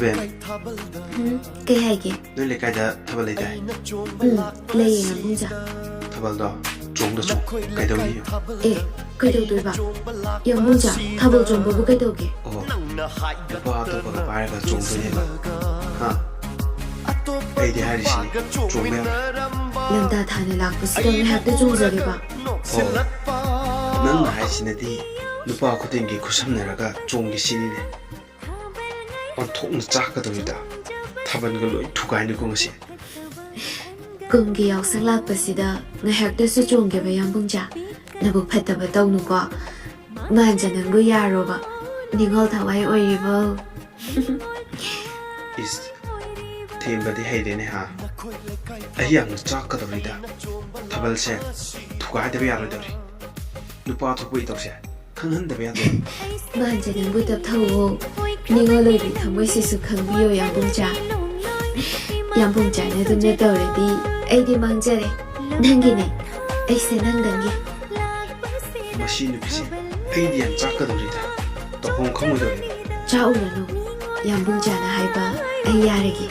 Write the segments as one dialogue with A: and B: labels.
A: ven
B: Cái hay kìa.
A: nơi lấy cái đó thabal lấy đây
B: Lấy làm cũng chả.
A: thabal đó trống đó trống cái đâu đi
B: Ê, cái đầu tôi bảo. Yang cũng chả, thao bầu trồng bầu cái đầu kìa.
A: ồ 누가 또 그거 말가 정도 해봐 하 에이디 하리시니 종명
B: Làm ta thả này lạc của sĩ đồng hạt tới chung giờ kìa bảo.
A: 넌 하시는데 누가 그땐게 93나라가 좋은 게 신이네 통은 작거든요 답은 걸로 두가 아닐 것이
B: Cùng kỳ học sáng lạc của sĩ đó, người hạt tới sư chung kìa bà yang cũng chả. Nó bục phạt tập ở tông nụ quả. Mà anh chẳng nâng gửi ya rồi bà. Nhưng hầu thảo ai ôi vô.
A: 이스 팀바디 해이되네 하 아이양 작거든요 답을세 두가 하대비 알아더리 누가 두고 있다고세 큰 흔들이 안 돼.
B: Mà anh chẳng nâng bụi tập thầu hồ. Nhưng hầu lời bị thầm với sự sự khẩn biêu yang cũng chả. Yang cũng chả nơi tôi nhớ tàu rồi đi. Ây đi mang chả đấy. Năng kì này. Ây sẽ năng đằng kì.
A: 마시는 빛이 에이디안 작거든요 또 홍콩으로
B: Cha ủ là nụ. Yang cũng chả là hai bà. Ây ya rồi kì.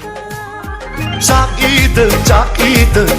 C: Chắc ý từ